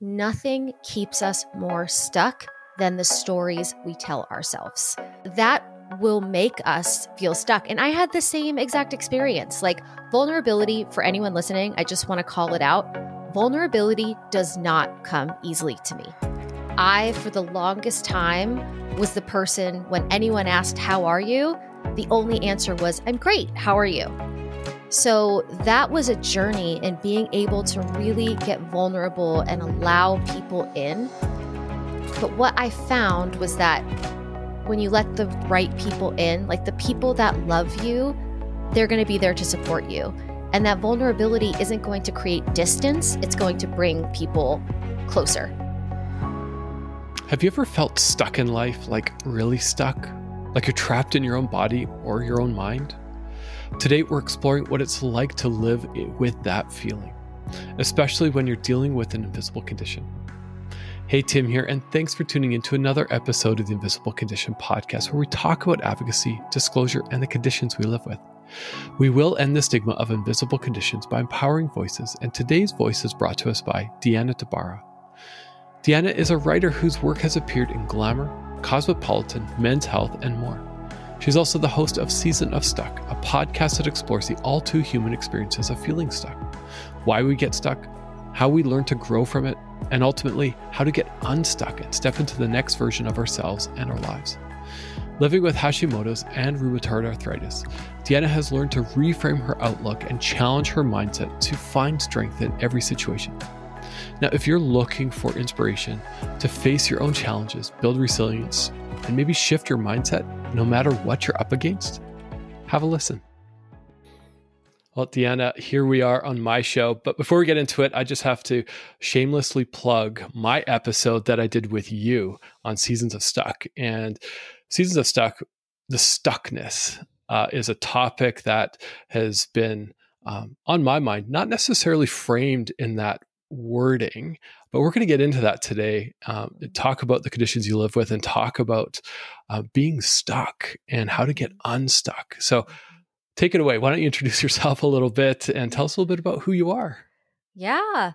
Nothing keeps us more stuck than the stories we tell ourselves. That will make us feel stuck. And I had the same exact experience. Like vulnerability, for anyone listening, I just want to call it out. Vulnerability does not come easily to me. I, for the longest time, was the person when anyone asked, "How are you?" the only answer was, "I'm great. How are you?" So that was a journey in being able to really get vulnerable and allow people in. But what I found was that when you let the right people in, like the people that love you, they're going to be there to support you. And that vulnerability isn't going to create distance. It's going to bring people closer. Have you ever felt stuck in life, like really stuck? Like you're trapped in your own body or your own mind? Today, we're exploring what it's like to live with that feeling, especially when you're dealing with an invisible condition. Hey, Tim here, and thanks for tuning into another episode of the Invisible Condition podcast, where we talk about advocacy, disclosure, and the conditions we live with. We will end the stigma of invisible conditions by empowering voices, and today's voice is brought to us by Deanna deBara. Deanna is a writer whose work has appeared in Glamour, Cosmopolitan, Men's Health, and more. She's also the host of Season of Stuck, a podcast that explores the all-too-human experiences of feeling stuck, why we get stuck, how we learn to grow from it, and ultimately, how to get unstuck and step into the next version of ourselves and our lives. Living with Hashimoto's and rheumatoid arthritis, Deanna has learned to reframe her outlook and challenge her mindset to find strength in every situation. Now, if you're looking for inspiration to face your own challenges, build resilience, and maybe shift your mindset no matter what you're up against, have a listen. Well, Deanna, here we are on my show. But before we get into it, I just have to shamelessly plug my episode that I did with you on Seasons of Stuck. And Seasons of Stuck, the stuckness is a topic that has been on my mind, not necessarily framed in that wording, but we're going to get into that today, talk about the conditions you live with and talk about being stuck and how to get unstuck. So take it away. Why don't you introduce yourself a little bit and tell us a little bit about who you are? Yeah.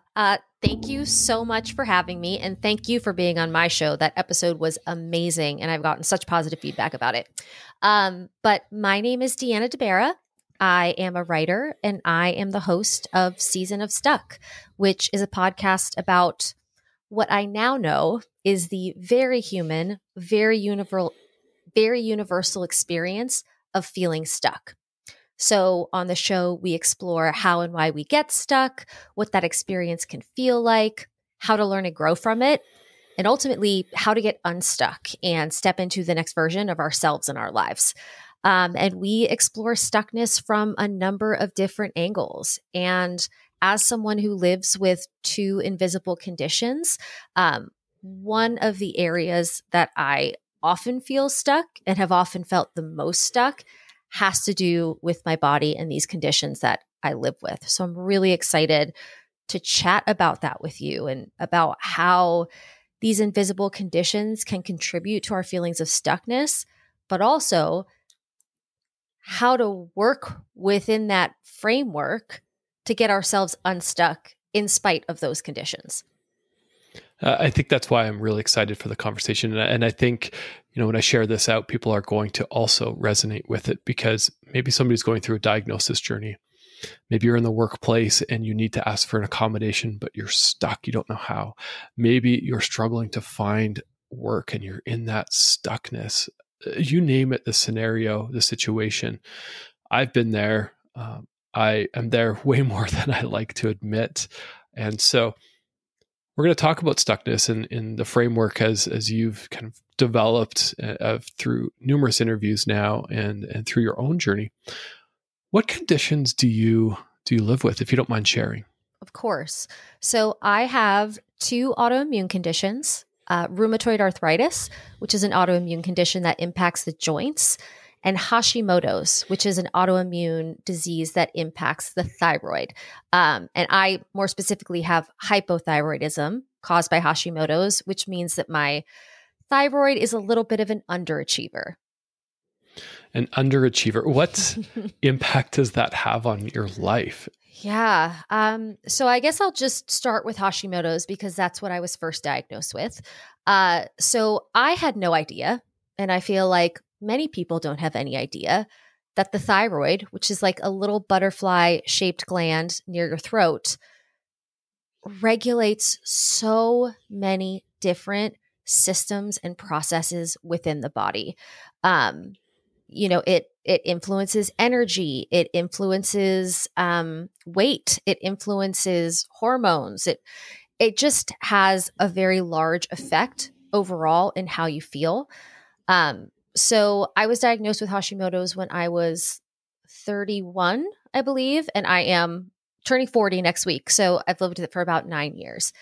Thank you so much for having me. And thank you for being on my show. That episode was amazing. And I've gotten such positive feedback about it. But my name is Deanna deBara. I am a writer and I am the host of Season of Stuck, which is a podcast about what I now know is the very human, very universal experience of feeling stuck. So on the show, we explore how and why we get stuck, what that experience can feel like, how to learn and grow from it, and ultimately how to get unstuck and step into the next version of ourselves and our lives. And we explore stuckness from a number of different angles. And as someone who lives with two invisible conditions, one of the areas that I often feel stuck and have often felt the most stuck has to do with my body and these conditions that I live with. So I'm really excited to chat about that with you and about how these invisible conditions can contribute to our feelings of stuckness, but also how to work within that framework to get ourselves unstuck in spite of those conditions. I think that's why I'm really excited for the conversation. And I think, when I share this out, people are going to also resonate with it because maybe somebody's going through a diagnosis journey. Maybe you're in the workplace and you need to ask for an accommodation, but you're stuck. You don't know how. Maybe you're struggling to find work and you're in that stuckness. You name it, the scenario, the situation. I've been there. I am there way more than I like to admit. And so we're going to talk about stuckness in the framework as you've kind of developed through numerous interviews now and through your own journey. What conditions do you live with, if you don't mind sharing? Of course. So I have two autoimmune conditions. Rheumatoid arthritis, which is an autoimmune condition that impacts the joints, and Hashimoto's, which is an autoimmune disease that impacts the thyroid. And I more specifically have hypothyroidism caused by Hashimoto's, which means that my thyroid is a little bit of an underachiever. an underachiever. What impact does that have on your life? Yeah. So I guess I'll just start with Hashimoto's because that's what I was first diagnosed with. So I had no idea, and I feel like many people don't have any idea that the thyroid, which is like a little butterfly shaped gland near your throat, regulates so many different systems and processes within the body. It influences energy, it influences weight, it influences hormones. It just has a very large effect overall in how you feel. So I was diagnosed with Hashimoto's when I was 31, I believe, and I am turning 40 next week. So I've lived with it for about 9 years.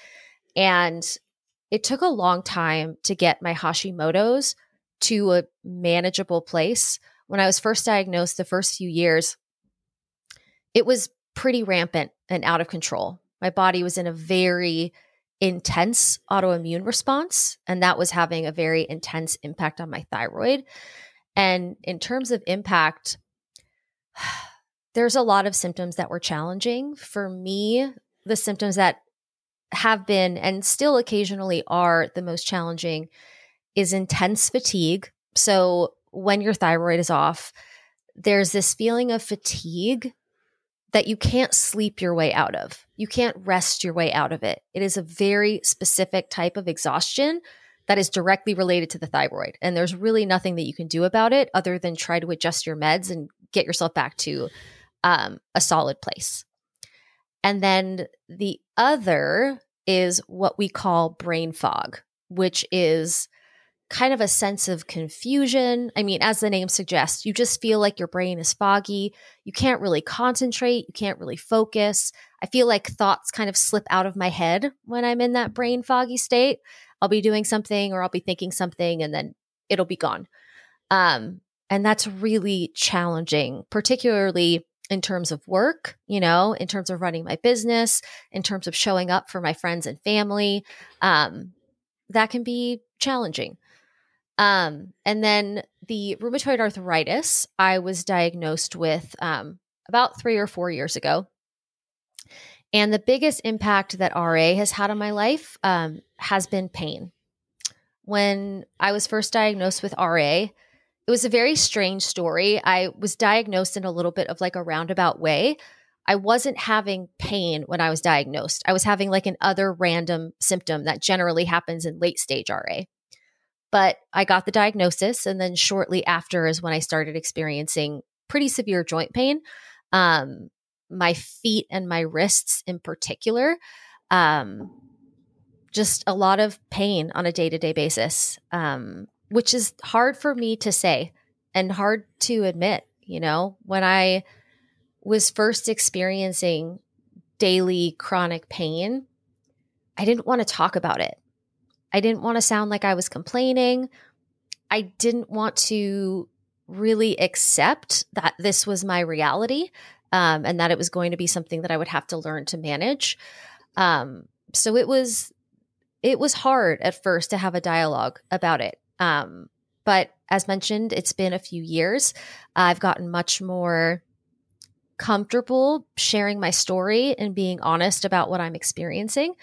And it took a long time to get my Hashimoto's to a manageable place. When I was first diagnosed, the first few years, it was pretty rampant and out of control. My body was in a very intense autoimmune response, and that was having a very intense impact on my thyroid. And in terms of impact, there's a lot of symptoms that were challenging. For me, the symptoms that have been and still occasionally are the most challenging is intense fatigue. So when your thyroid is off, there's this feeling of fatigue that you can't sleep your way out of. You can't rest your way out of it. It is a very specific type of exhaustion that is directly related to the thyroid. And there's really nothing that you can do about it other than try to adjust your meds and get yourself back to a solid place. And then the other is what we call brain fog, which is kind of a sense of confusion. I mean, as the name suggests, you just feel like your brain is foggy. You can't really concentrate. You can't really focus. I feel like thoughts kind of slip out of my head when I'm in that brain foggy state. I'll be doing something or I'll be thinking something and then it'll be gone. And that's really challenging, particularly in terms of work, in terms of running my business, in terms of showing up for my friends and family. That can be challenging. And then the rheumatoid arthritis, I was diagnosed with about 3 or 4 years ago. And the biggest impact that RA has had on my life has been pain. When I was first diagnosed with RA, it was a very strange story. I was diagnosed in a little bit of like a roundabout way. I wasn't having pain when I was diagnosed. I was having like an other random symptom that generally happens in late stage RA. But I got the diagnosis, and then shortly after is when I started experiencing pretty severe joint pain. My feet and my wrists in particular, just a lot of pain on a day-to-day basis, which is hard for me to say and hard to admit. When I was first experiencing daily chronic pain, I didn't want to talk about it. I didn't want to sound like I was complaining. I didn't want to really accept that this was my reality, and that it was going to be something that I would have to learn to manage. So it was hard at first to have a dialogue about it. But as mentioned, it's been a few years. I've gotten much more comfortable sharing my story and being honest about what I'm experiencing,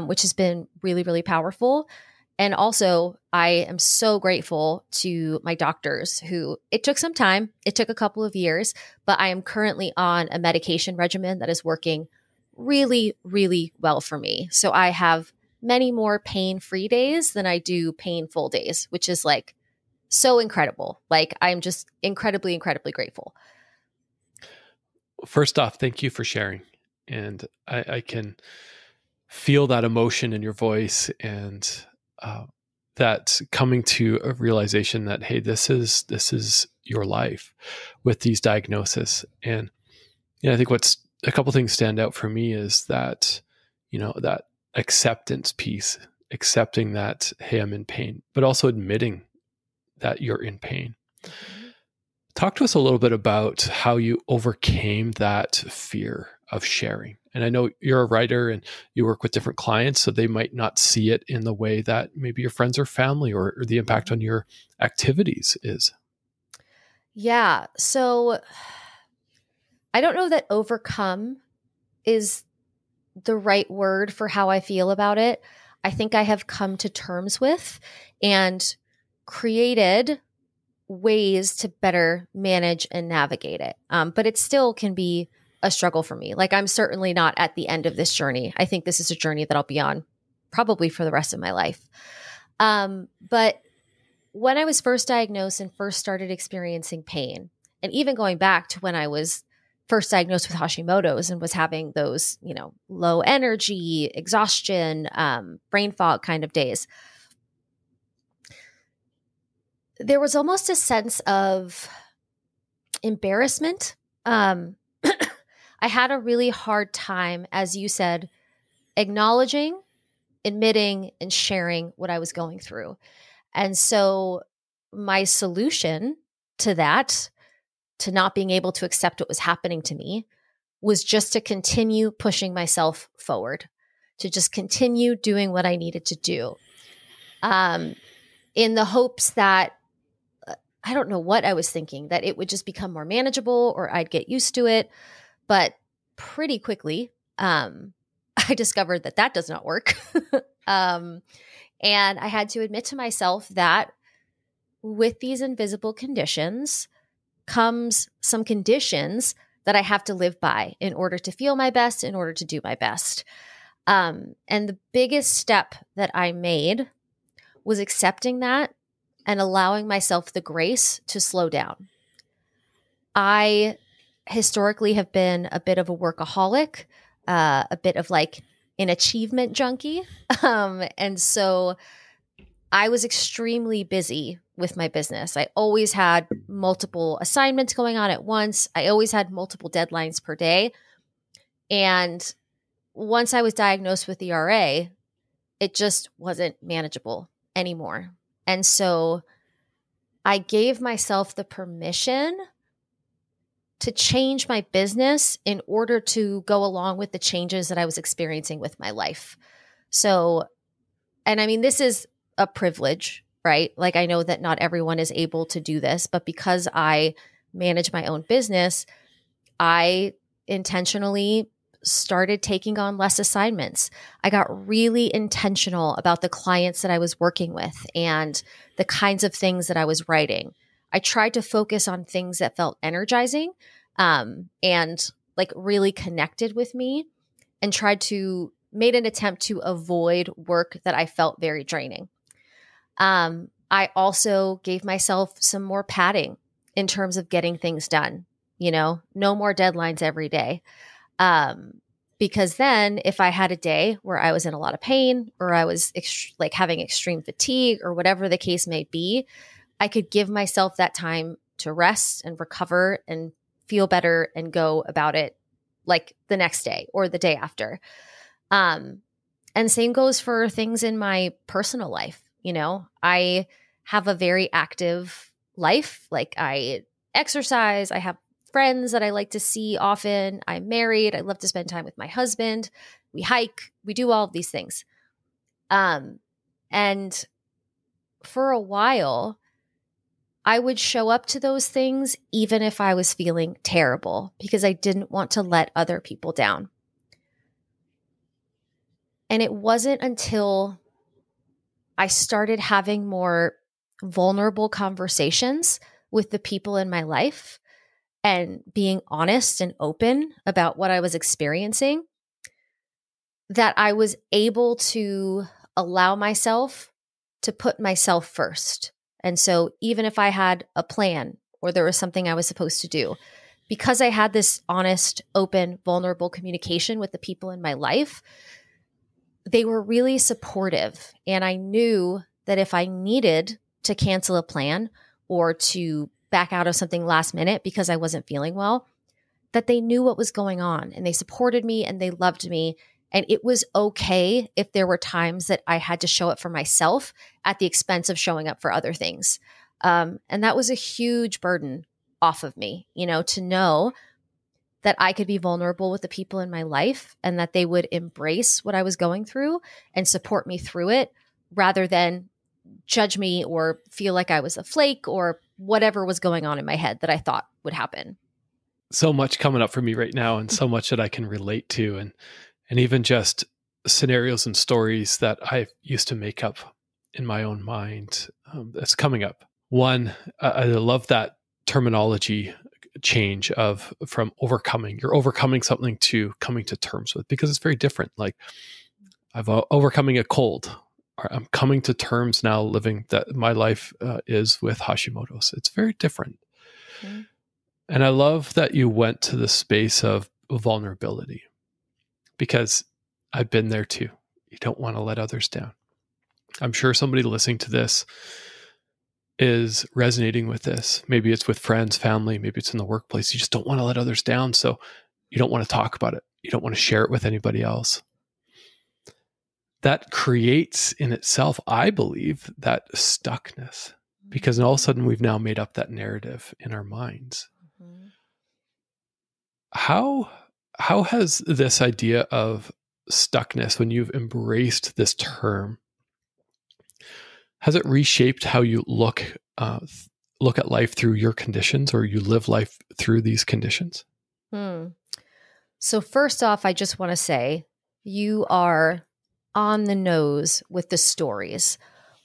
which has been really, really powerful. And also, I am so grateful to my doctors who, it took some time, it took a couple of years, but I am currently on a medication regimen that is working really, really well for me. So I have many more pain-free days than I do painful days, which is like so incredible. Like I'm just incredibly, incredibly grateful. First off, thank you for sharing. And I can feel that emotion in your voice and that coming to a realization that, hey, this is your life with these diagnoses. And I think what's a couple things stand out for me is that, that acceptance piece, accepting that, hey, I'm in pain, but also admitting that you're in pain. Talk to us a little bit about how you overcame that fear of sharing. And I know you're a writer and you work with different clients, so they might not see it in the way that maybe your friends or family or the impact on your activities is. Yeah. So I don't know that overcome is the right word for how I feel about it. I think I have come to terms with and created ways to better manage and navigate it. But it still can be a struggle for me. Like, I'm certainly not at the end of this journey. I think this is a journey that I'll be on probably for the rest of my life. But when I was first diagnosed and first started experiencing pain, and even going back to when I was first diagnosed with Hashimoto's and was having those, low energy, exhaustion, brain fog kind of days, there was almost a sense of embarrassment. I had a really hard time, as you said, acknowledging, admitting, and sharing what I was going through. And so my solution to that, to not being able to accept what was happening to me, was just to continue pushing myself forward, to just continue doing what I needed to do, in the hopes that, I don't know what I was thinking, that it would just become more manageable or I'd get used to it. But pretty quickly, I discovered that that does not work. And I had to admit to myself that with these invisible conditions comes some conditions that I have to live by in order to feel my best, in order to do my best. And the biggest step that I made was accepting that and allowing myself the grace to slow down. I historically have been a bit of a workaholic, a bit of like an achievement junkie. And so I was extremely busy with my business. I always had multiple assignments going on at once. I always had multiple deadlines per day. And once I was diagnosed with ERA, it just wasn't manageable anymore. And so I gave myself the permission to change my business in order to go along with the changes that I was experiencing with my life. So, and I mean, this is a privilege, right? Like, I know that not everyone is able to do this, but because I manage my own business, I intentionally started taking on less assignments. I got really intentional about the clients that I was working with and the kinds of things that I was writing. I tried to focus on things that felt energizing, and like really connected with me, and made an attempt to avoid work that I felt very draining. I also gave myself some more padding in terms of getting things done, no more deadlines every day. Because then if I had a day where I was in a lot of pain or I was like having extreme fatigue or whatever the case may be, I could give myself that time to rest and recover and feel better and go about it like the next day or the day after. And same goes for things in my personal life. I have a very active life. Like, I exercise, I have friends that I like to see often. I'm married. I love to spend time with my husband. We hike. We do all of these things. And for a while, I would show up to those things even if I was feeling terrible, because I didn't want to let other people down. And it wasn't until I started having more vulnerable conversations with the people in my life and being honest and open about what I was experiencing that I was able to allow myself to put myself first. And so even if I had a plan or there was something I was supposed to do, because I had this honest, open, vulnerable communication with the people in my life, they were really supportive. And I knew that if I needed to cancel a plan or to back out of something last minute because I wasn't feeling well, that they knew what was going on and they supported me and they loved me. And it was okay if there were times that I had to show up for myself at the expense of showing up for other things. And that was a huge burden off of me, to know that I could be vulnerable with the people in my life and that they would embrace what I was going through and support me through it rather than judge me or feel like I was a flake or whatever was going on in my head that I thought would happen. So much coming up for me right now, and so much that I can relate to, and even just scenarios and stories that I used to make up in my own mind that's coming up. One, I love that terminology change of from overcoming. You're overcoming something to coming to terms with, because it's very different. Like I've overcoming a cold. I'm coming to terms now living that my life is with Hashimoto's. It's very different. Mm-hmm. And I love that you went to the space of vulnerability, because I've been there too. You don't want to let others down. I'm sure somebody listening to this is resonating with this. Maybe it's with friends, family, maybe it's in the workplace. You just don't want to let others down. So you don't want to talk about it. You don't want to share it with anybody else. That creates in itself, I believe, that stuckness, because all of a sudden we've now made up that narrative in our minds. Mm-hmm. How has this idea of stuckness, when you've embraced this term, has it reshaped how you look at life through your conditions, or you live life through these conditions? So first off, I just want to say you are on the nose with the stories.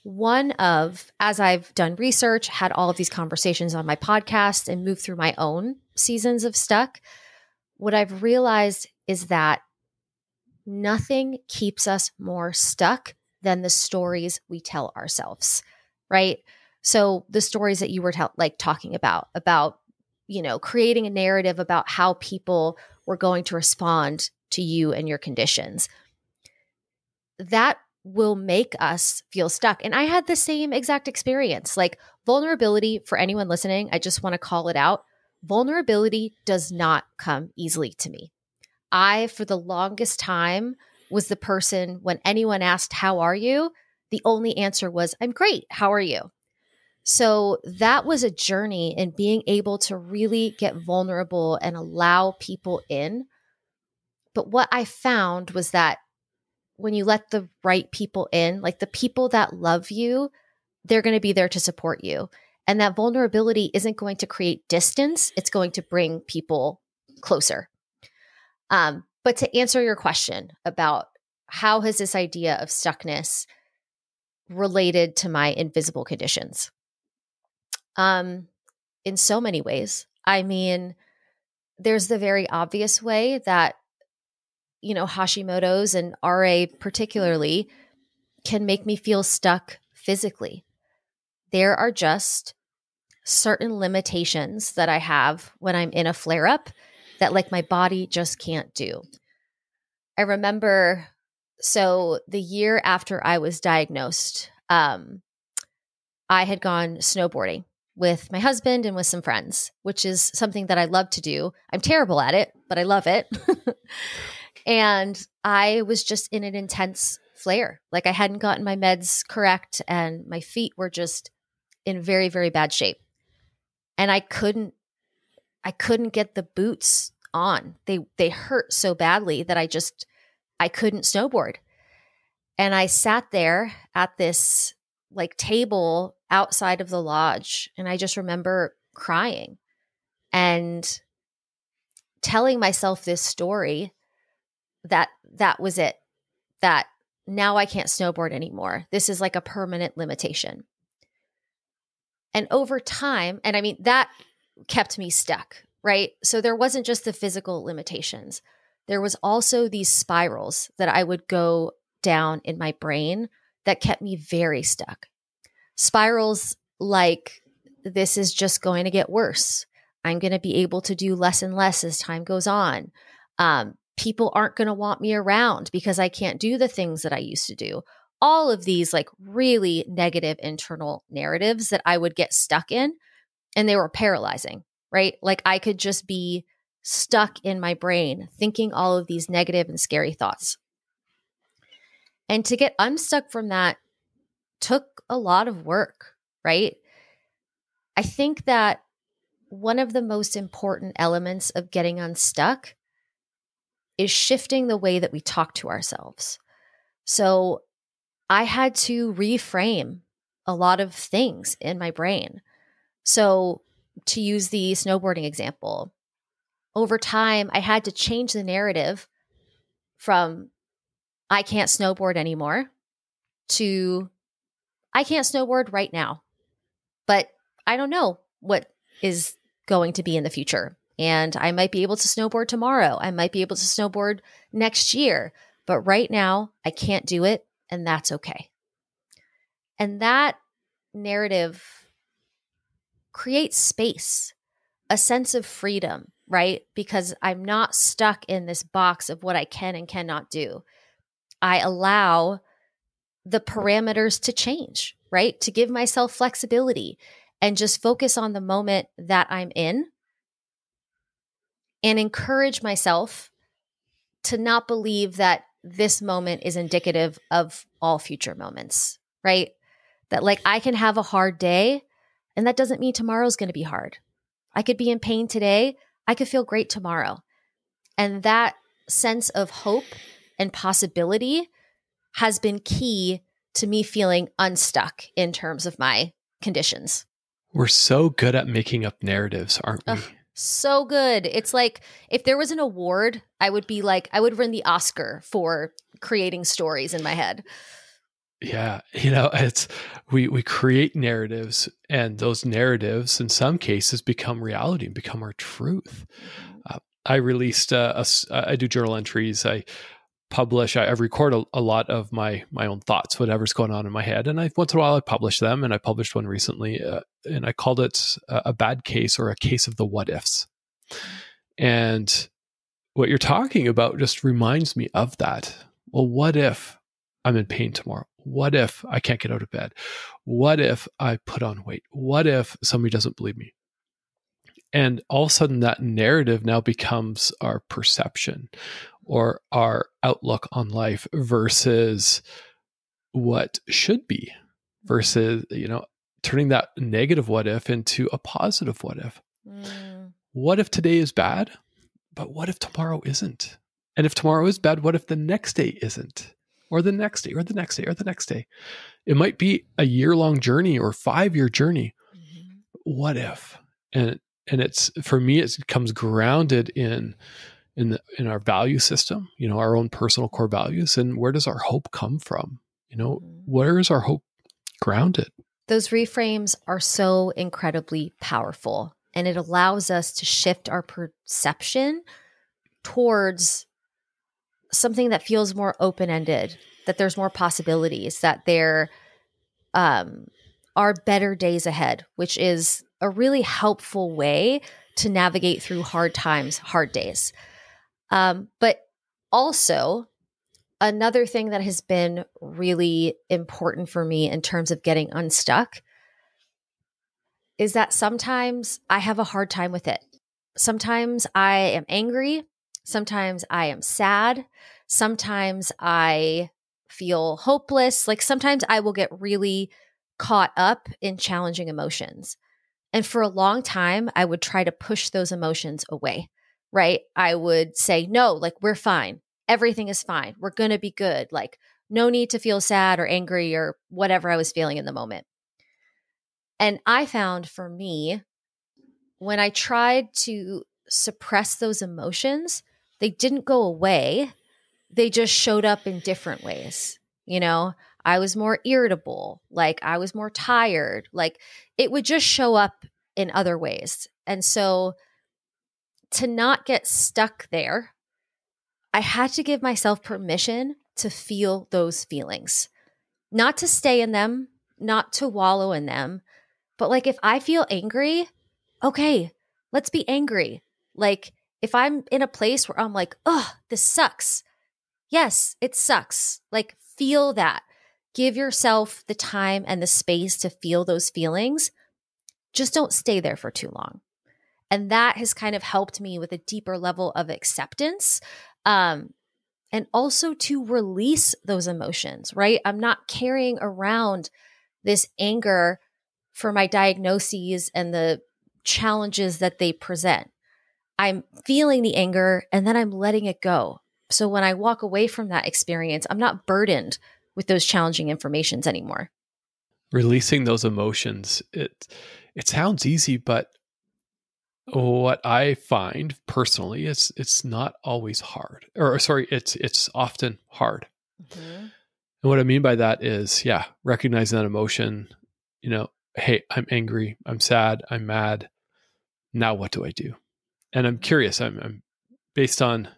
One of, as I've done research, had all of these conversations on my podcast, and moved through my own seasons of stuck, what I've realized is that nothing keeps us more stuck than the stories we tell ourselves, right? So the stories that you were talking about, creating a narrative about how people were going to respond to you and your conditions, that will make us feel stuck. And I had the same exact experience. Like vulnerability, for anyone listening, I just want to call it out. Vulnerability does not come easily to me. I, for the longest time, was the person when anyone asked, "How are you?" the only answer was, "I'm great. How are you?" So that was a journey in being able to really get vulnerable and allow people in. But what I found was that when you let the right people in, like the people that love you, they're going to be there to support you. And that vulnerability isn't going to create distance. It's going to bring people closer. But to answer your question about how has this idea of stuckness related to my invisible conditions? In so many ways. I mean, there's the very obvious way that, Hashimoto's and RA particularly can make me feel stuck physically. There are just certain limitations that I have when I'm in a flare-up that my body just can't do. I remember, so the year after I was diagnosed, I had gone snowboarding with my husband and with some friends, which is something that I love to do. I'm terrible at it, but I love it. And I was just in an intense flare. I hadn't gotten my meds correct, and my feet were just in very, very bad shape. And I couldn't get the boots on. They hurt so badly that I couldn't snowboard. And I sat there at this table outside of the lodge, and I just remember crying and telling myself this story that was it, that now I can't snowboard anymore. This is a permanent limitation. And over time, and I mean, that kept me stuck, right? So there wasn't just the physical limitations. There was also these spirals that I would go down in my brain that kept me very stuck. Spirals like, this is just going to get worse. I'm going to be able to do less and less as time goes on. People aren't going to want me around because I can't do the things that I used to do. All of these really negative internal narratives that I would get stuck in, and they were paralyzing, right? I could just be stuck in my brain thinking all of these negative and scary thoughts. And to get unstuck from that took a lot of work, right? I think that one of the most important elements of getting unstuck is shifting the way that we talk to ourselves. So I had to reframe a lot of things in my brain. So to use the snowboarding example, over time, I had to change the narrative from I can't snowboard anymore to I can't snowboard right now, but I don't know what is going to be in the future. And I might be able to snowboard tomorrow. I might be able to snowboard next year, but right now I can't do it, and that's okay. And that narrative creates space, a sense of freedom, right? Because I'm not stuck in this box of what I can and cannot do. I allow the parameters to change, right? To give myself flexibility and just focus on the moment that I'm in and encourage myself to not believe that this moment is indicative of all future moments, right? That like I can have a hard day and that doesn't mean tomorrow's going to be hard. I could be in pain today. I could feel great tomorrow. And that sense of hope and possibility has been key to me feeling unstuck in terms of my conditions. We're so good at making up narratives, aren't we? Ugh, so good. It's like if there was an award, I would win the Oscar for creating stories in my head. Yeah. It's we create narratives, and those narratives in some cases become reality and become our truth. I released, I do journal entries. I record a lot of my own thoughts, whatever's going on in my head. And once in a while I publish them, and I published one recently, and I called it a bad case, or a case of the what ifs. And what you're talking about just reminds me of that. Well, what if I'm in pain tomorrow? What if I can't get out of bed? What if I put on weight? What if somebody doesn't believe me? And all of a sudden that narrative now becomes our perception or our outlook on life versus what should be, versus, turning that negative what if into a positive what if. What if today is bad, but what if tomorrow isn't? And if tomorrow is bad, what if the next day isn't? Or the next day, or the next day, or the next day? It might be a year-long journey or 5-year journey. Mm-hmm. What if? And it's, for me, it comes grounded in our value system, our own personal core values. And where does our hope come from? Where is our hope grounded? Those reframes are so incredibly powerful, and it allows us to shift our perception towards something that feels more open-ended, that there's more possibilities, that there are better days ahead, which is a really helpful way to navigate through hard times, hard days. But also, another thing that has been really important for me in terms of getting unstuck is that sometimes I have a hard time with it. Sometimes I am angry. Sometimes I am sad. Sometimes I feel hopeless. Like sometimes I will get really caught up in challenging emotions. And for a long time, I would try to push those emotions away, right? I would say, no, like we're fine. Everything is fine. We're going to be good. Like no need to feel sad or angry or whatever I was feeling in the moment. And I found for me, when I tried to suppress those emotions, they didn't go away. They just showed up in different ways. I was more irritable, like I was more tired, like it would just show up in other ways. And so to not get stuck there, I had to give myself permission to feel those feelings, not to stay in them, not to wallow in them. But like if I feel angry, okay, let's be angry. Like if I'm in a place where I'm like, oh, this sucks. Yes, it sucks. Like feel that. Give yourself the time and the space to feel those feelings. Just don't stay there for too long. And that has kind of helped me with a deeper level of acceptance, and also to release those emotions, right? I'm not carrying around this anger for my diagnoses and the challenges that they present. I'm feeling the anger and then I'm letting it go. So when I walk away from that experience, I'm not burdened with those challenging informations anymore. Releasing those emotions. It sounds easy, but what I find personally is it's not always hard. Or sorry, it's often hard. Mm-hmm. And what I mean by that is, yeah, recognizing that emotion, hey, I'm angry, I'm sad, I'm mad. Now what do I do? And I'm curious, I'm based on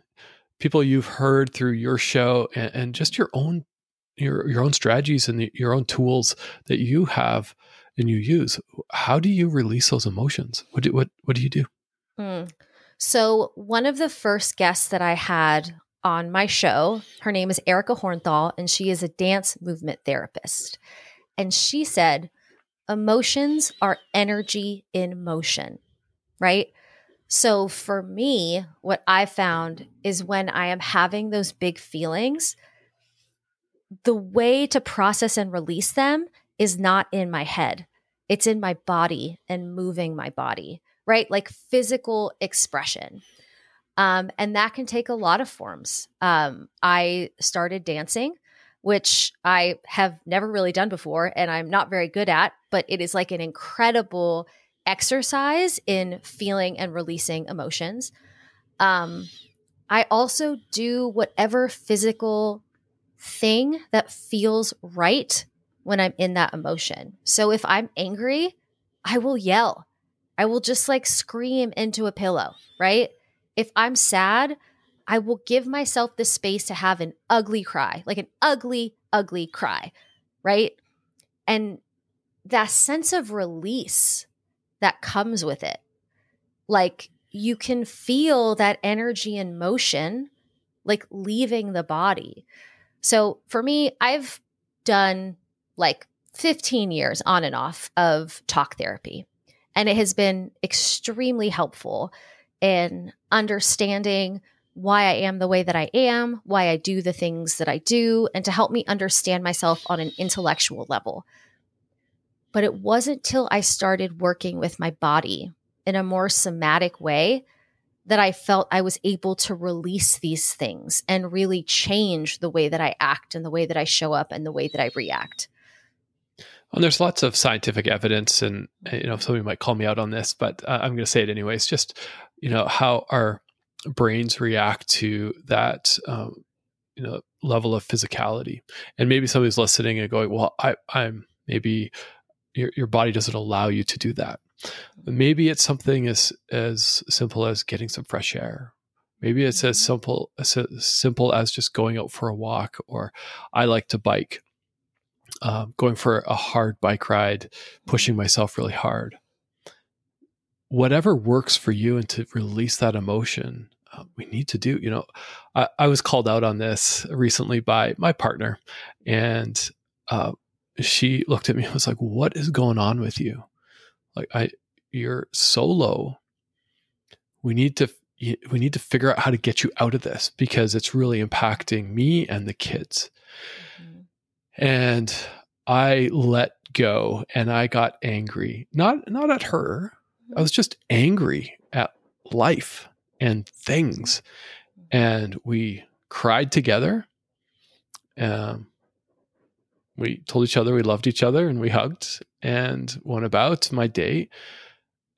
people you've heard through your show and just your own strategies and your own tools that you have and you use. How do you release those emotions? What do you do? So one of the first guests that I had on my show, her name is Erica Hornthal, and she is a dance movement therapist. And she said, emotions are energy in motion, right? So for me, what I found is when I am having those big feelings, the way to process and release them is not in my head. It's in my body and moving my body, right? Like physical expression. And that can take a lot of forms. I started dancing, which I have never really done before, and I'm not very good at, but it is like an incredible exercise in feeling and releasing emotions. I also do whatever physical thing that feels right when I'm in that emotion. So if I'm angry, I will yell. I will just like scream into a pillow, right? If I'm sad, I will give myself the space to have an ugly cry, like an ugly, ugly cry, right? And that sense of release that comes with it, like you can feel that energy and motion, like leaving the body. So for me, I've done like 15 years on and off of talk therapy, and it has been extremely helpful in understanding why I am the way that I am, why I do the things that I do, and to help me understand myself on an intellectual level. But it wasn't till I started working with my body in a more somatic way that I felt I was able to release these things and really change the way that I act and the way that I show up and the way that I react. Well, there's lots of scientific evidence, and somebody might call me out on this, but I'm going to say it anyways. Just how our brains react to that, level of physicality. And maybe somebody's listening and going, "Well, I'm maybe your body doesn't allow you to do that." Maybe it's something as simple as getting some fresh air. Maybe it's as simple as just going out for a walk, or I like to bike. Going for a hard bike ride, pushing myself really hard. Whatever works for you, and to release that emotion, we need to do. I was called out on this recently by my partner, and she looked at me and was like, "What is going on with you? You're so low. We need to figure out how to get you out of this, because it's really impacting me and the kids." Mm-hmm. And I let go, and I got angry, not at her. I was just angry at life and things. And we cried together. We told each other we loved each other, and we hugged and went about my day.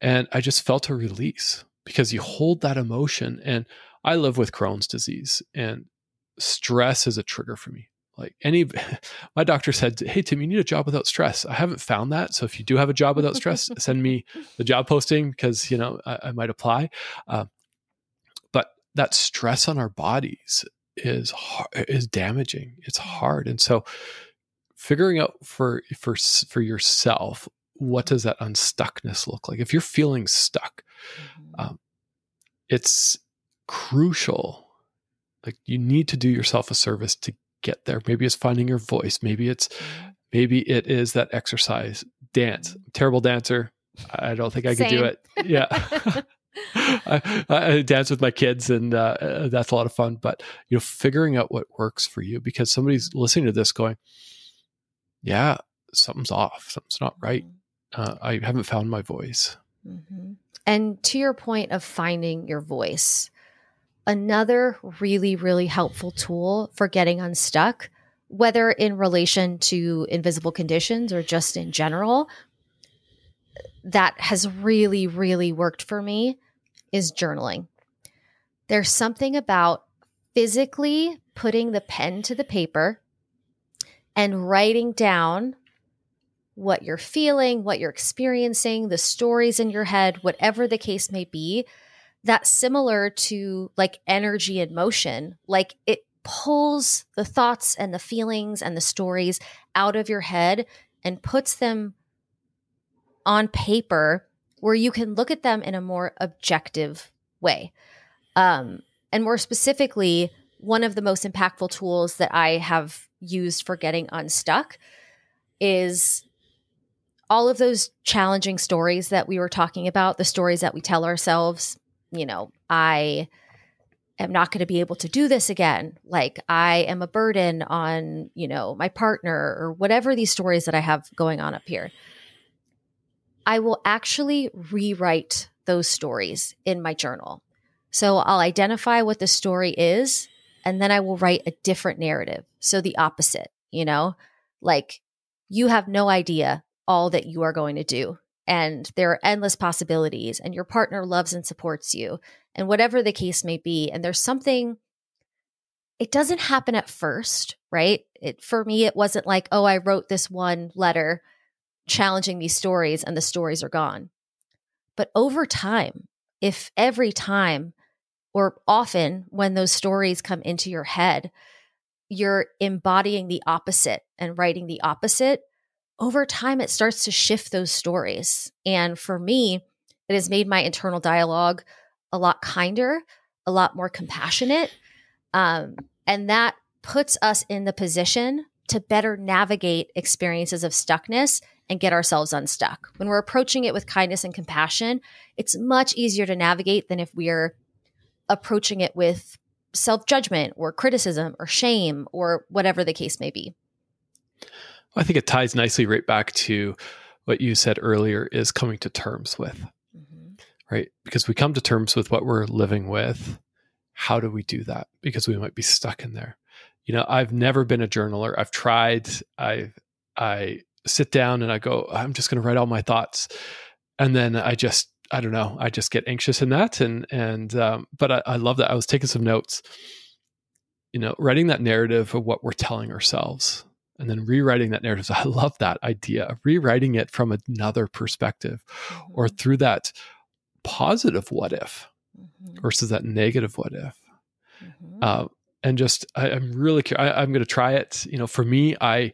And I just felt a release, because you hold that emotion. And I live with Crohn's disease, and stress is a trigger for me. My doctor said, "Hey, Tim, you need a job without stress." I haven't found that. So if you do have a job without stress, send me the job posting, because, I might apply. But that stress on our bodies is damaging. It's hard. And so figuring out for yourself, what does that unstuckness look like? If you're feeling stuck, it's crucial. Like, you need to do yourself a service to get there. Maybe it's finding your voice. Maybe it is that exercise, dance. Terrible dancer. I don't think I could do it. Yeah. I dance with my kids, and that's a lot of fun. But figuring out what works for you, because somebody's listening to this going, "Yeah, something's off. Something's not right. I haven't found my voice." Mm-hmm. And to your point of finding your voice, another really, really helpful tool for getting unstuck whether in relation to invisible conditions or just in general, that has really, really worked for me is journaling. There's something about physically putting the pen to the paper and writing down what you're feeling, what you're experiencing, the stories in your head, whatever the case may be, that's similar to like energy and motion. Like it pulls the thoughts and the feelings and the stories out of your head and puts them on paper where you can look at them in a more objective way. And more specifically, one of the most impactful tools that I have used for getting unstuck is all of those challenging stories that we were talking about, the stories that we tell ourselves. I am not going to be able to do this again. Like I am a burden on, my partner or whatever these stories that I have going on up here. I will actually rewrite those stories in my journal. So I'll identify what the story is, and then I will write a different narrative. So the opposite, like you have no idea all that you are going to do. And there are endless possibilities, and your partner loves and supports you, and whatever the case may be. And there's something, it doesn't happen at first, right? For me, it wasn't like, oh, I wrote this one letter challenging these stories and the stories are gone. But over time, if every time or often when those stories come into your head, you're embodying the opposite and writing the opposite, over time, it starts to shift those stories. And for me, it has made my internal dialogue a lot kinder, a lot more compassionate. And that puts us in the position to better navigate experiences of stuckness and get ourselves unstuck. When we're approaching it with kindness and compassion, it's much easier to navigate than if we're approaching it with self-judgment or criticism or shame or whatever the case may be. I think it ties nicely right back to what you said earlier is coming to terms with, right? Because we come to terms with what we're living with. How do we do that? Because we might be stuck in there. I've never been a journaler. I've tried. I sit down and I go, I'm just going to write all my thoughts. And then I don't know, I just get anxious in that. But I love that. I was taking some notes, writing that narrative of what we're telling ourselves and then rewriting that narrative. I love that idea of rewriting it from another perspective or through that positive what if versus that negative what if. And just, I'm really curious. I'm going to try it. For me, I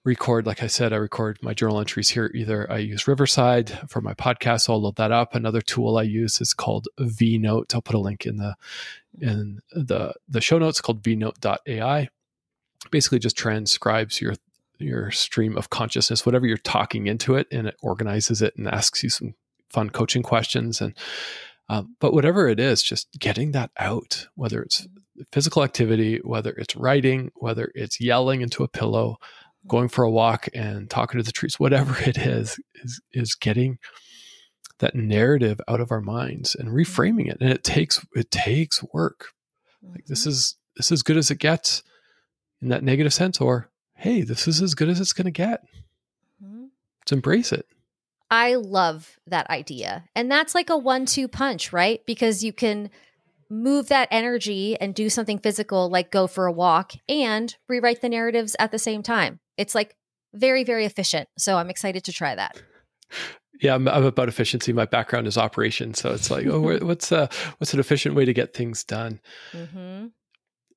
record, like I said, I record my journal entries here. Either I use Riverside for my podcast, so I'll load that up. Another tool I use is called vNote. I'll put a link in the show notes, called vNote.ai. Basically just transcribes your stream of consciousness, whatever you're talking into it, and it organizes it and asks you some fun coaching questions. And but whatever it is, just getting that out, whether it's physical activity, whether it's writing, whether it's yelling into a pillow, going for a walk and talking to the trees, whatever it is getting that narrative out of our minds and reframing it. And it takes work. Like this is as good as it gets in that negative sense, or, hey, this is as good as it's going to get. Let's embrace it. I love that idea. And that's like a 1-2 punch, right? Because you can move that energy and do something physical, like go for a walk, and rewrite the narratives at the same time. It's like very, very efficient. So I'm excited to try that. Yeah, I'm about efficiency. My background is operations. So it's like, what's an efficient way to get things done?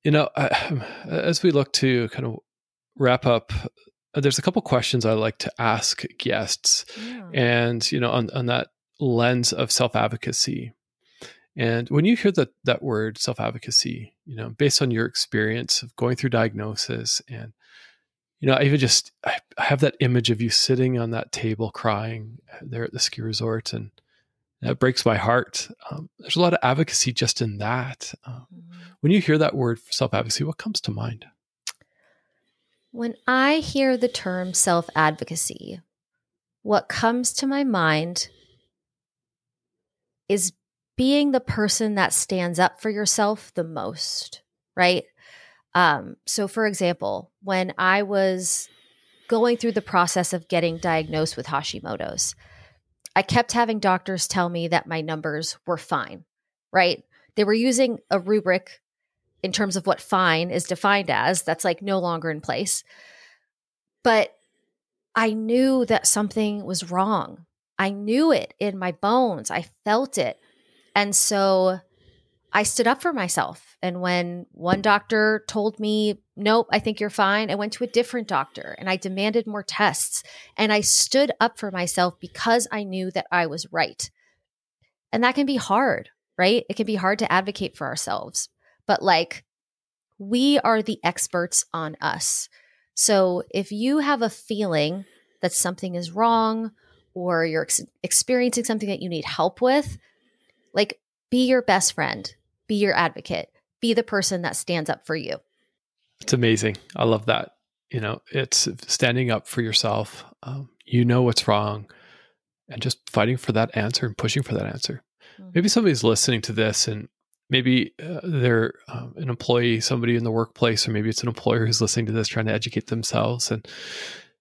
As we look to kind of wrap up, there's a couple questions I like to ask guests, and on that lens of self-advocacy. And when you hear that word self-advocacy, based on your experience of going through diagnosis, and I have that image of you sitting on that table crying there at the ski resort, and that breaks my heart. There's a lot of advocacy just in that. When you hear that word self-advocacy, what comes to mind? When I hear the term self-advocacy, what comes to my mind is being the person that stands up for yourself the most, right? So for example, when I was going through the process of getting diagnosed with Hashimoto's, I kept having doctors tell me that my numbers were fine, right? They were using a rubric in terms of what fine is defined as. That's like no longer in place. But I knew that something was wrong. I knew it in my bones. I felt it. And so I stood up for myself. And when one doctor told me, nope, I think you're fine, I went to a different doctor and I demanded more tests. And I stood up for myself because I knew that I was right. And that can be hard, right? It can be hard to advocate for ourselves. But like, we are the experts on us. So if you have a feeling that something is wrong or you're experiencing something that you need help with, like, be your best friend, be your advocate, be the person that stands up for you. It's amazing. I love that. It's standing up for yourself. You know what's wrong and just fighting for that answer and pushing for that answer. Mm-hmm. Maybe somebody's listening to this and maybe they're an employee, somebody in the workplace, or maybe it's an employer who's listening to this trying to educate themselves. And,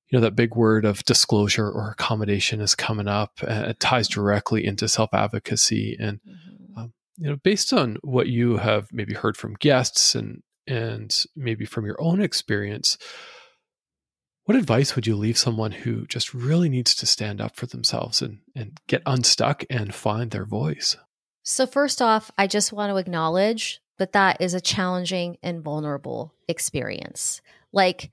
that big word of disclosure or accommodation is coming up. It ties directly into self-advocacy. And, based on what you have maybe heard from guests and maybe from your own experience, what advice would you leave someone who just really needs to stand up for themselves and get unstuck and find their voice? So first off, I just want to acknowledge that is a challenging and vulnerable experience. Like,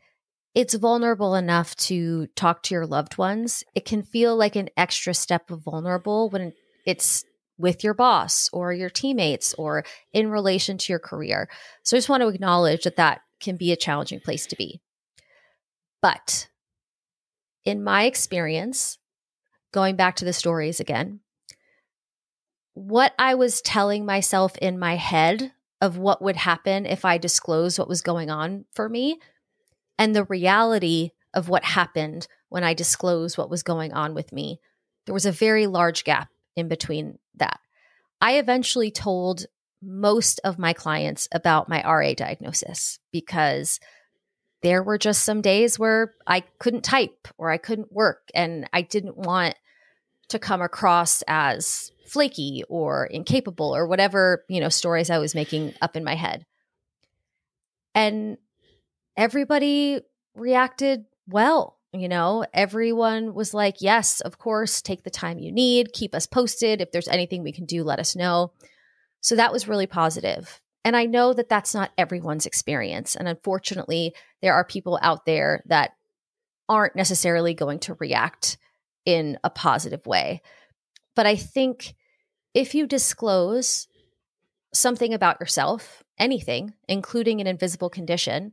it's vulnerable enough to talk to your loved ones. It can feel like an extra step of vulnerable when it's with your boss or your teammates or in relation to your career. So I just want to acknowledge that can be a challenging place to be. But in my experience, going back to the stories again, what I was telling myself in my head of what would happen if I disclosed what was going on for me and the reality of what happened when I disclosed what was going on with me, there was a very large gap in between that. I eventually told most of my clients about my RA diagnosis because there were just some days where I couldn't type or I couldn't work, and I didn't want to come across as flaky or incapable or whatever, stories I was making up in my head. And everybody reacted well. Everyone was like, yes, of course, take the time you need, keep us posted. If there's anything we can do, let us know. So that was really positive. And I know that that's not everyone's experience. And unfortunately, there are people out there that aren't necessarily going to react in a positive way. But I think if you disclose something about yourself, anything, including an invisible condition,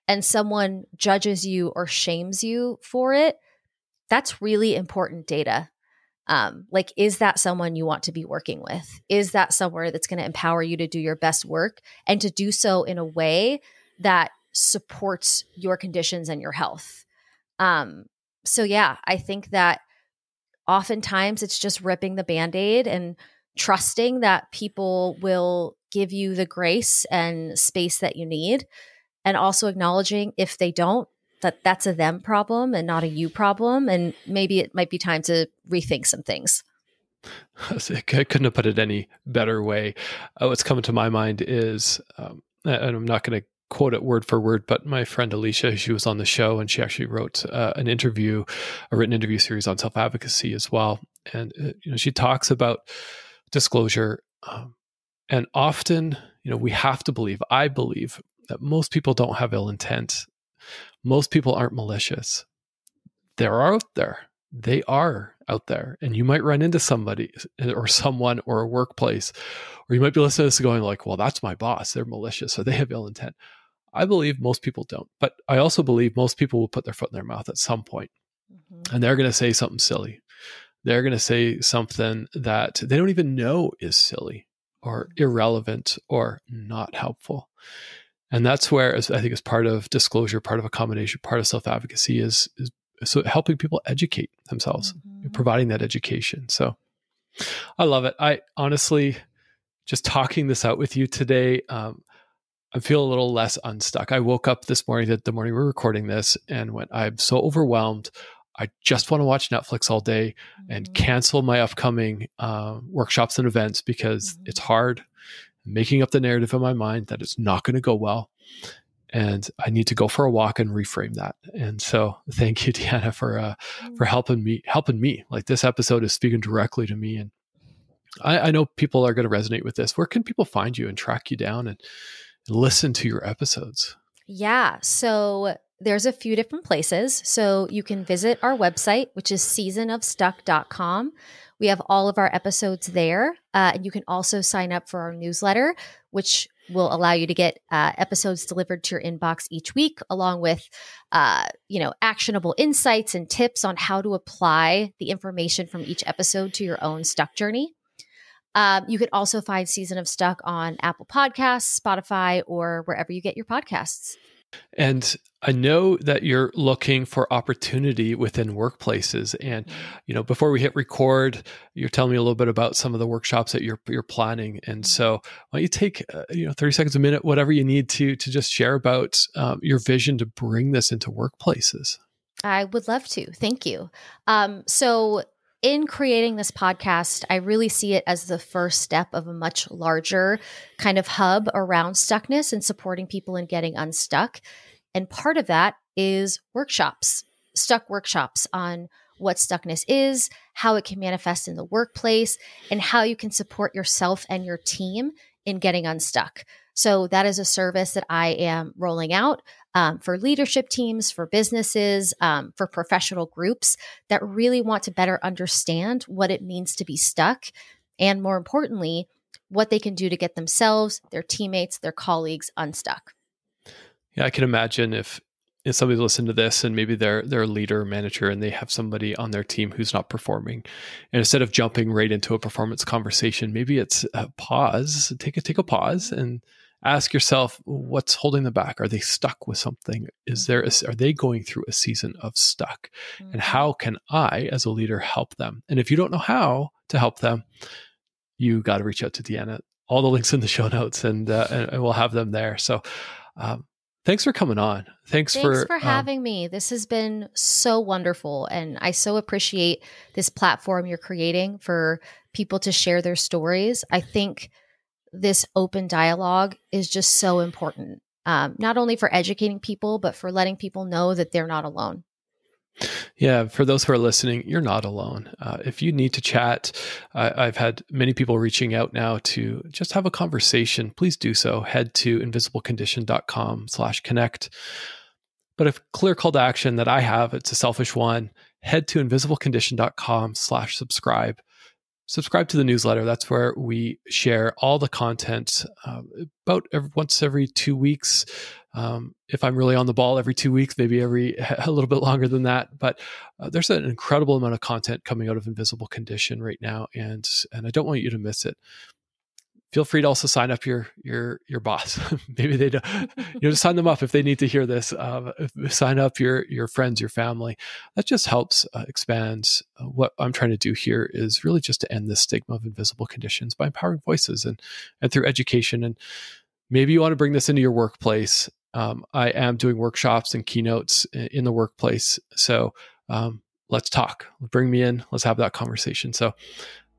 and someone judges you or shames you for it, that's really important data. Like, is that someone you want to be working with? Is that somewhere that's going to empower you to do your best work and to do so in a way that supports your conditions and your health? So yeah, I think that oftentimes it's just ripping the Band-Aid and trusting that people will give you the grace and space that you need. And also acknowledging if they don't, that's a them problem and not a you problem. And maybe it might be time to rethink some things. I couldn't have put it any better way. What's coming to my mind is, and I'm not going to quote it word for word, but my friend Alicia, she was on the show and she actually wrote a written interview series on self-advocacy as well. And she talks about disclosure. And often, we have to believe, I believe, that most people don't have ill intent. Most people aren't malicious. They're out there. They are out there. And you might run into somebody or someone or a workplace, or you might be listening to this going like, well, that's my boss. They're malicious or they have ill intent. I believe most people don't. But I also believe most people will put their foot in their mouth at some point. Mm-hmm. And they're going to say something silly. They're going to say something that they don't even know is silly or irrelevant or not helpful. And that's where, I think, as part of disclosure, part of accommodation, part of self-advocacy is so helping people educate themselves, providing that education. So I love it. I honestly, just talking this out with you today, I feel a little less unstuck. I woke up this morning, the morning we're recording this, and went, I'm so overwhelmed. I just want to watch Netflix all day and cancel my upcoming workshops and events because it's hard. I'm making up the narrative in my mind that it's not going to go well. And I need to go for a walk and reframe that. And so thank you, Deanna, for helping me. Like, this episode is speaking directly to me. And I know people are going to resonate with this. Where can people find you and track you down and listen to your episodes? Yeah. So there's a few different places. So you can visit our website, which is seasonofstuck.com. We have all of our episodes there. And you can also sign up for our newsletter, which will allow you to get episodes delivered to your inbox each week, along with, actionable insights and tips on how to apply the information from each episode to your own Stuck journey. You can also find Season of Stuck on Apple Podcasts, Spotify, or wherever you get your podcasts. And I know that you're looking for opportunity within workplaces. And, before we hit record, you're telling me a little bit about some of the workshops that you're planning. And so why don't you take, 30 seconds, a minute, whatever you need to just share about your vision to bring this into workplaces. I would love to. Thank you. So in creating this podcast, I really see it as the first step of a much larger kind of hub around stuckness and supporting people in getting unstuck. And part of that is workshops, stuck workshops on what stuckness is, how it can manifest in the workplace, and how you can support yourself and your team in getting unstuck. So that is a service that I am rolling out for leadership teams, for businesses, for professional groups that really want to better understand what it means to be stuck, and more importantly, what they can do to get themselves, their teammates, their colleagues unstuck. Yeah, I can imagine if somebody's listened to this and maybe they're a leader or manager and they have somebody on their team who's not performing, and instead of jumping right into a performance conversation, maybe it's a pause, take a pause and ask yourself, what's holding them back? Are they stuck with something? Are they going through a season of stuck? And how can I, as a leader, help them? And if you don't know how to help them, you got to reach out to Deanna. All the links in the show notes, and we'll have them there. So, thanks for coming on. Thanks for having me. This has been so wonderful. And I so appreciate this platform you're creating for people to share their stories. I think this open dialogue is just so important, not only for educating people, but for letting people know that they're not alone. Yeah, for those who are listening, you're not alone. If you need to chat, I've had many people reaching out now to just have a conversation. Please do so. Head to invisiblecondition.com/connect. But a clear call to action that I have, it's a selfish one. Head to invisiblecondition.com/subscribe. Subscribe to the newsletter. That's where we share all the content about once every 2 weeks. If I'm really on the ball, every 2 weeks, maybe a little bit longer than that. But there's an incredible amount of content coming out of Invisible Condition right now, and I don't want you to miss it. Feel free to also sign up your boss. Maybe they don't, just sign them up if they need to hear this. Sign up your friends, your family. That just helps expand. What I'm trying to do here is really just to end this stigma of invisible conditions by empowering voices and through education. And maybe you want to bring this into your workplace. I am doing workshops and keynotes in the workplace. So let's talk. Bring me in. Let's have that conversation. So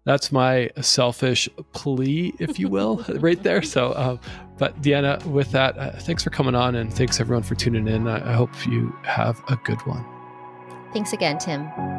that's my selfish plea, if you will, right there. So, but Deanna, with that, thanks for coming on, and thanks everyone for tuning in. I hope you have a good one. Thanks again, Tim.